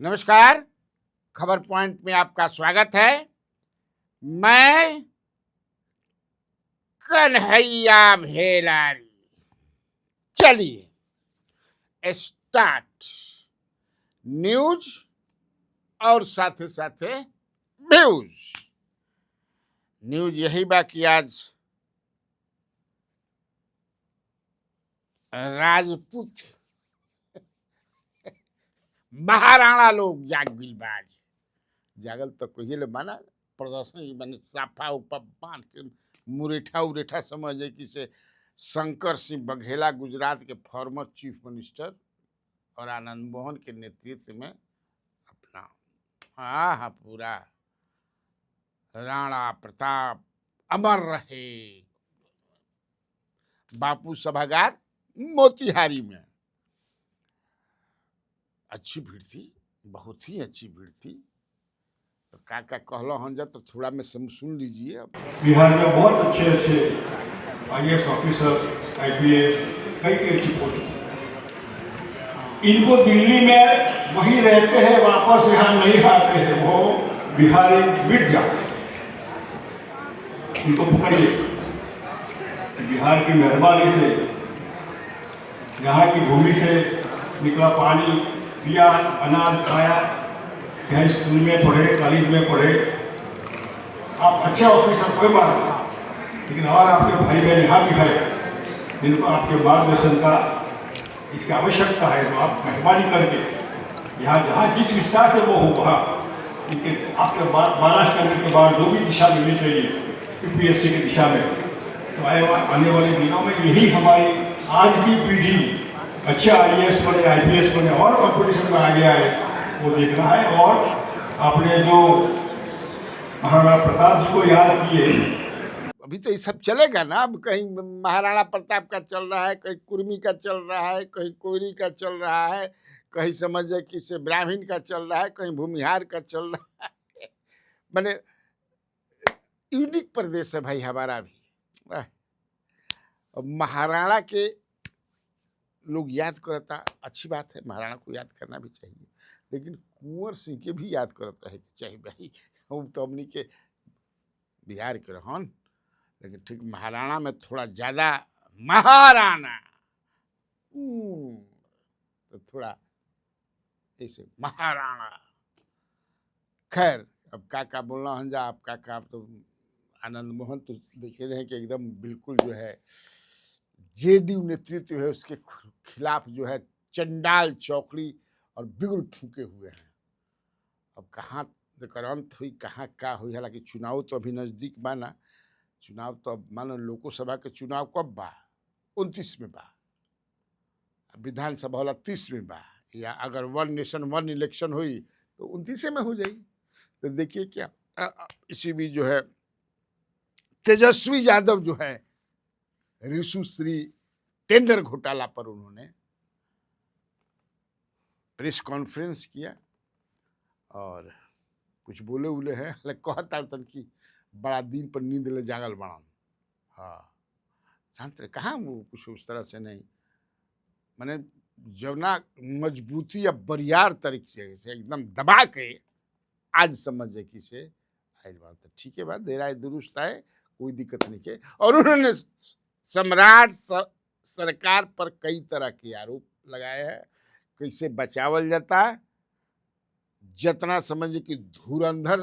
नमस्कार। खबर पॉइंट में आपका स्वागत है। मैं कन्हैया भेलारी। चलिए स्टार्ट न्यूज और साथे साथे व्यूज। न्यूज यही बा कि आज राजपूत महाराणा लोग जाग गइल बा। आज जागल तो कहिले माना प्रदर्शन ही माने साफा उपा बांध के मुरेठा उरेठा समझे कि से शंकर सिंह बघेला गुजरात के फॉर्मर चीफ मिनिस्टर और आनंद मोहन के नेतृत्व में अपना हाँ हाँ पूरा राणा प्रताप अमर रहे। बापू सभागार मोतिहारी में अच्छी भीड़ थी, बहुत ही अच्छी भीड़ थी। तो का कहलो हम जब तो थोड़ा में सुन लीजिए। अब बिहार में बहुत अच्छे अच्छे IAS ऑफिसर, IPS, कई कई अच्छी पोस्ट। इनको दिल्ली में वहीं रहते हैं, वापस यहाँ नहीं आते हैं, वो बिहारी मिट जाते हैं। इनको पकड़िए। बिहार की मेहरबानी से यहाँ की भूमि से निकला पानी पिया, अनाज खाया, यहाँ स्कूल में पढ़े, कॉलेज में पढ़े। आप अच्छे ऑफिसर कोई बात नहीं, लेकिन और आपके भाई बहन यहाँ भी है जिनको आपके मार्गदर्शन का इसकी आवश्यकता है, तो आप मेहरबानी करके यहाँ जहाँ जिस विस्तार से वो हो वहाँ इनके आपके महाराष्ट्र करने के बाद जो भी दिशा मिलनी चाहिए UPSC की दिशा में, तो आने वाले दिनों में यही हमारी आज की पीढ़ी अच्छे IAS बने, IPS बने और कॉम्पिटिशन में आगे आए, वो देखना है। और आपने जो महाराणा प्रताप जी को याद किए, अभी तो ये सब चलेगा ना। अब कहीं महाराणा प्रताप का चल रहा है, कहीं कुर्मी का चल रहा है, कहीं कोयरी का चल रहा है, कहीं समझे कि से ब्राह्मण का चल रहा है, कहीं भूमिहार का चल रहा है। मैंने यूनिक प्रदेश है भाई हमारा भी। महाराणा के लोग याद करता, अच्छी बात है, महाराणा को याद करना भी चाहिए, लेकिन कुंवर सिंह के भी याद करता है कि चाहिए भाई। हम तो हमनी के बिहार के रहन, लेकिन ठीक महाराणा में थोड़ा ज्यादा महाराणा तो थोड़ा ऐसे महाराणा। खैर अब का बोलना हन जा, आप का तो आनंद मोहन तो देखे रहे कि एकदम बिल्कुल जो है JDU नेतृत्व है उसके खिलाफ जो है चंडाल चौकड़ी और बिगुल फूके हुए हैं। अब कहाँ अंत हुई, कहाँ का हुई। हालांकि चुनाव तो अभी नजदीक बा ना, चुनाव तो अब मानो लोकसभा के चुनाव कब बा, 29 में बा, विधानसभा वाला 30 में बा, या अगर वन नेशन वन इलेक्शन हुई तो 29 में हो जाएगी। तो देखिए क्या इसी भी जो है तेजस्वी यादव जो है ऋषुश्री टेंडर घोटाला पर उन्होंने प्रेस कॉन्फ्रेंस किया और कुछ बोले उले हैं, कहता तन की बड़ा दिन पर नींद ले जागल बड़न। हाँ शांत कहाँ, वो कुछ उस तरह से नहीं, मैंने जवना मजबूती या बरियार तरीके से एकदम दबा के आज समझे कि से आयल बात तो ठीक है, बात दे रहा है, दुरुस्त है, कोई दिक्कत नहीं के। और उन्होंने सम्राट सरकार पर कई तरह के आरोप लगाए हैं, कैसे बचावल जाता है, जितना समझे कि धुरंधर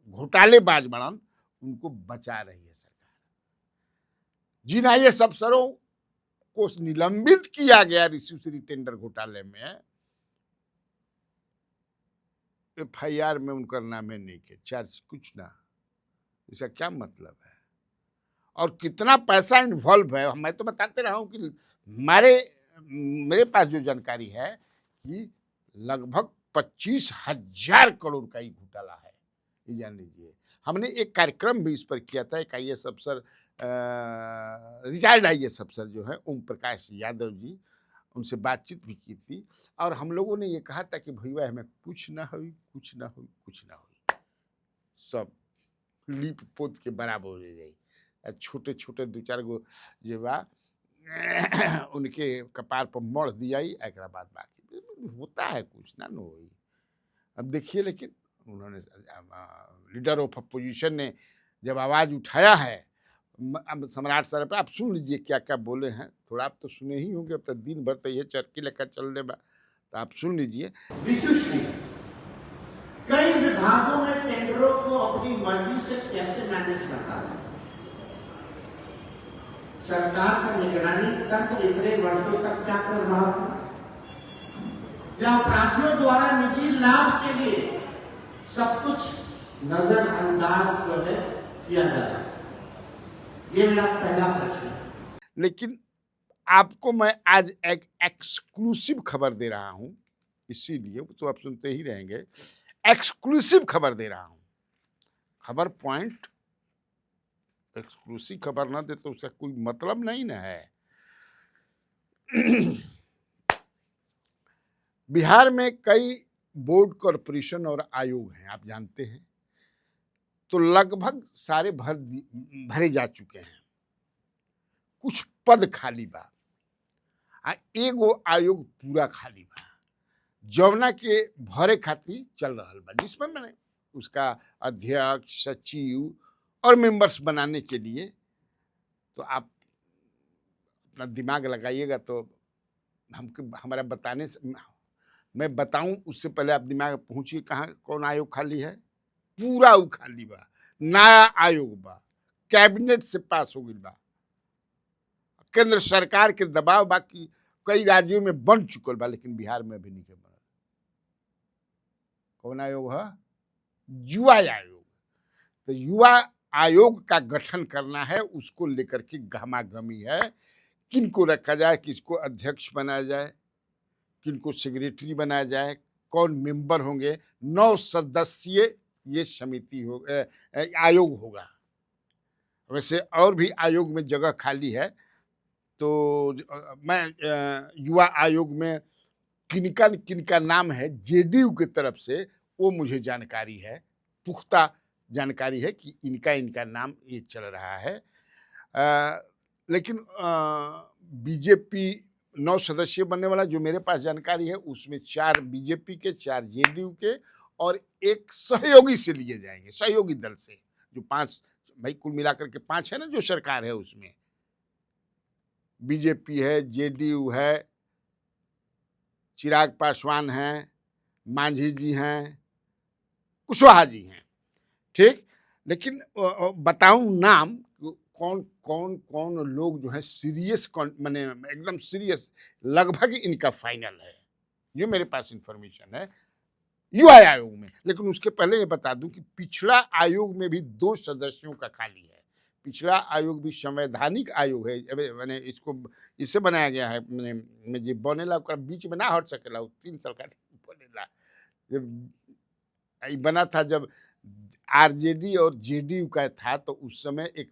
घोटालेबाज बनन उनको बचा रही है सरकार। जिन IAS अफसरों को निलंबित किया गया ऋषुश्री टेंडर घोटाले में, FIR में उनका नाम है नहीं के, चार्ज कुछ ना, इसका क्या मतलब है और कितना पैसा इन्वॉल्व है। मैं तो बताते रहा हूं कि मेरे पास जो जानकारी है कि लगभग 25,000 करोड़ का ही घोटाला है, ये जान लीजिए। हमने एक कार्यक्रम भी इस पर किया था, एक IAS अफसर, रिटायर्ड IAS अफसर जो है ओम प्रकाश यादव जी, उनसे बातचीत भी की थी और हम लोगों ने ये कहा था कि भैया हमें कुछ ना हुई, कुछ ना हुई, कुछ ना हुई, सब लीप पोत के बराबर हो जाए। छोटे छोटे दो चार गो जे बा उनके कपार पर मढ़ दिया, एक बाद बाकी होता है कुछ ना न होई। अब देखिए, लेकिन उन्होंने लीडर ऑफ अपोजिशन ने जब आवाज़ उठाया है, अब सम्राट सर पे आप सुन लीजिए क्या क्या बोले हैं। थोड़ा आप तो सुने ही होंगे, अब तक दिन भर तो ये चरखी लेकर चल रहे बा, तो आप सुन लीजिए। विशिष्ट कई विभागों में टेंडरों को अपनी मर्जी से कैसे मैनेज करता था। सरकार का निगरानी तंत्र इतने वर्षों तक क्या कर रहा था, या अपराधियों द्वारा निजी लाभ के लिए सब कुछ नजरअंदाज जो है किया जा रहा है। ये मेरा पहला प्रश्न है। लेकिन आपको मैं आज एक एक्सक्लूसिव खबर दे रहा हूं, इसीलिए तो आप सुनते ही रहेंगे। एक्सक्लूसिव खबर दे रहा हूं, खबर पॉइंट। एक्सक्लूसिव खबर ना दे तो उसका कोई मतलब नहीं ना है। बिहार में कई बोर्ड, कॉरपोरेशन और आयोग हैं, आप जानते हैं। तो लगभग सारे भरे जा चुके हैं, कुछ पद खाली बा, आ एगो आयोग पूरा खाली बा, जौना के भरे खातिर चल रहा बा, जिसमें मैंने उसका अध्यक्ष, सचिव और मेंबर्स बनाने के लिए, तो आप अपना दिमाग लगाइएगा। तो हमको हमारा बताने से मैं बताऊं उससे पहले आप दिमाग पहुंचिए कहाँ कौन आयोग खाली है। पूरा उ खाली बा, नया आयोग बा, कैबिनेट से पास हो गई बा, केंद्र सरकार के दबाव बा कि कई राज्यों में बन चुकल बा, लेकिन बिहार में अभी नहीं बनल। कौन आयोग है? युवा आयोग। तो युवा आयोग का गठन करना है, उसको लेकर के गहमागहमी है। किनको रखा जाए, किसको अध्यक्ष बनाया जाए, किनको सेक्रेटरी बनाया जाए, कौन मेंबर होंगे। 9 सदस्यीय ये समिति हो आयोग होगा। वैसे और भी आयोग में जगह खाली है, तो मैं युवा आयोग में किनका किनका नाम है जेडीयू की तरफ से, वो मुझे जानकारी है, पुख्ता जानकारी है कि इनका इनका नाम ये चल रहा है। लेकिन बीजेपी 9 सदस्य बनने वाला जो मेरे पास जानकारी है, उसमें 4 बीजेपी के, 4 जेडीयू के और एक सहयोगी से लिए जाएंगे, सहयोगी दल से, जो 5 भाई कुल मिलाकर के 5 है ना, जो सरकार है उसमें बीजेपी है, जेडीयू है, चिराग पासवान हैं, मांझी जी हैं, कुशवाहा जी हैं, ठीक। लेकिन बताऊं नाम, कौन कौन कौन लोग जो है सीरियस, माने एकदम सीरियस, लगभग इनका फाइनल है, ये मेरे पास इंफॉर्मेशन है युवा आयोग में। लेकिन उसके पहले ये बता दूं कि पिछड़ा आयोग में भी 2 सदस्यों का खाली है। पिछड़ा आयोग भी संवैधानिक आयोग है, मैंने इसको इससे बनाया गया है, मैंने जो बनेला बीच में ना हट सकेला, 3 साल का बनेला। जब बना था, जब आरजेडी और जेडीयू का था, तो उस समय एक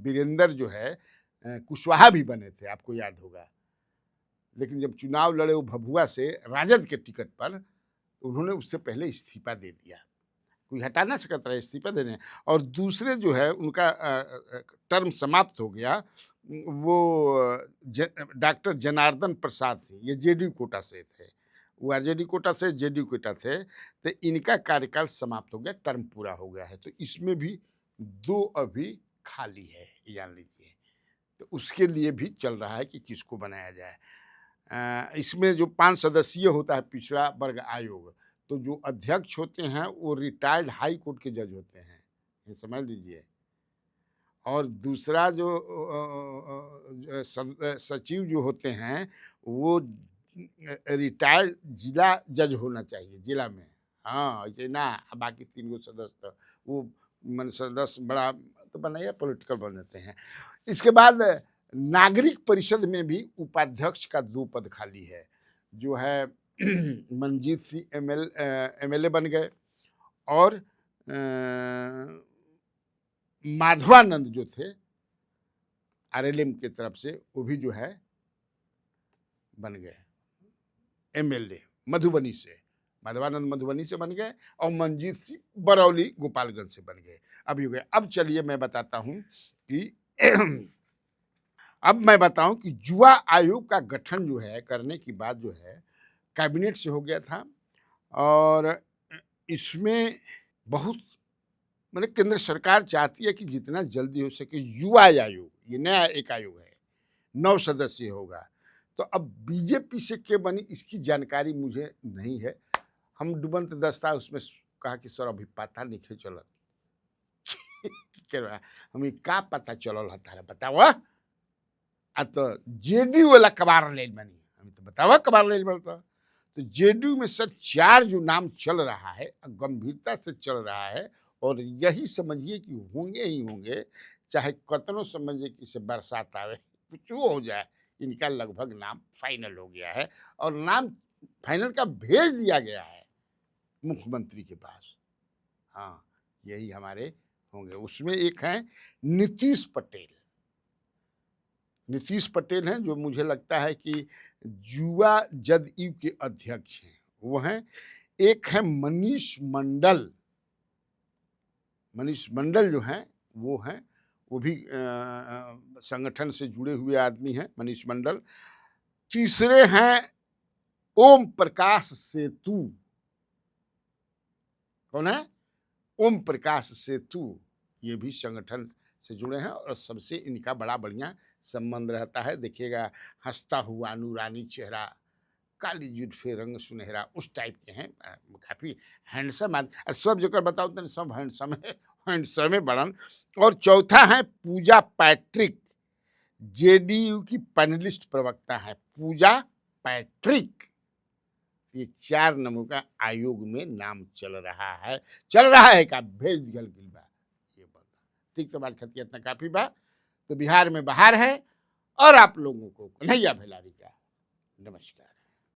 वीरेंद्र जो है कुशवाहा भी बने थे, आपको याद होगा। लेकिन जब चुनाव लड़े वो भभुआ से राजद के टिकट पर, तो उन्होंने उससे पहले इस्तीफा दे दिया, कोई हटा ना सकता है इस्तीफा देने। और दूसरे जो है उनका टर्म समाप्त हो गया, वो डॉक्टर जनार्दन प्रसाद सिंह, ये जेडीयू कोटा से थे, वो आरजेडी कोटा से जेडीयू कोटा थे, तो इनका कार्यकाल समाप्त हो गया, टर्म पूरा हो गया है। तो इसमें भी 2 अभी खाली है, ये जान लीजिए। तो उसके लिए भी चल रहा है कि किसको बनाया जाए। इसमें जो 5 सदस्यीय होता है पिछड़ा वर्ग आयोग, तो जो अध्यक्ष होते हैं वो रिटायर्ड हाई कोर्ट के जज होते हैं, ये समझ लीजिए। और दूसरा जो सचिव जो होते हैं, वो रिटायर्ड जिला जज होना चाहिए, जिला में। हाँ, ये ना बाकी 3 गो सदस्य तो वो मन सदस्य बड़ा तो बनाइए, पॉलिटिकल बन जाते हैं। इसके बाद नागरिक परिषद में भी उपाध्यक्ष का 2 पद खाली है, जो है मनजीत सिंह एमएलए बन गए, और माधवानंद जो थे आरएलएम की तरफ से, वो भी जो है बन गए एमएलए मधुबनी से। माधवानंद मधुबनी से बन गए और मनजीत सिंह बरौली गोपालगंज से बन गए, अभी हो गए। अब चलिए मैं बताता हूं कि अब मैं बताऊं कि युवा आयोग का गठन जो है करने की बात जो है कैबिनेट से हो गया था, और इसमें बहुत मैंने केंद्र सरकार चाहती है कि जितना जल्दी हो सके युवा आयोग, ये नया एक आयोग है, 9 सदस्य होगा। तो अब बीजेपी से के बनी इसकी जानकारी मुझे नहीं है। हम डुबंत दस्ता उसमें कहा कि सर अभी पता नहीं चलत हमें का पता चलल तारा बताओ। आ तो जेडीयू वाला कबार ले बनी, हमें तो बताओ कबार ले बनता। तो जेडीयू में सर 4 जो नाम चल रहा है, गंभीरता से चल रहा है, और यही समझिए कि होंगे ही होंगे, चाहे कतनों समझिए कि से बरसात आवे, कुछ हो जाए, इनका लगभग नाम फाइनल हो गया है। और नाम फाइनल का भेज दिया गया है मुख्यमंत्री के पास। हाँ, यही हमारे होंगे। उसमें एक है नीतीश पटेल। नीतीश पटेल हैं जो मुझे लगता है कि युवा जदयू के अध्यक्ष हैं, वो हैं। एक है मनीष मंडल। मनीष मंडल जो हैं वो हैं, वो भी संगठन से जुड़े हुए आदमी हैं, मनीष मंडल। तीसरे हैं ओम प्रकाश सेतु। कौन है? ओम प्रकाश सेतु। ये भी संगठन से जुड़े हैं और सबसे इनका बड़ा बढ़िया संबंध रहता है। देखिएगा, हंसता हुआ नूरानी चेहरा, काली जुल्फे रंग सुनहरा, उस टाइप के हैं। काफ़ी हैंडसम आदमी, सब जगह बताओ तो सब हैंडसम है, हैंडसम है बड़न। और चौथा है पूजा पैट्रिक, जेडीयू की पैनलिस्ट प्रवक्ता है पूजा पैट्रिक। ये 4 नंबर का आयोग में नाम चल रहा है का भेज दिया बा। ये बता ठीक से बात खतिया इतना काफी बा। तो बिहार में बाहर है, और आप लोगों को कन्हैया भेलारी का नमस्कार।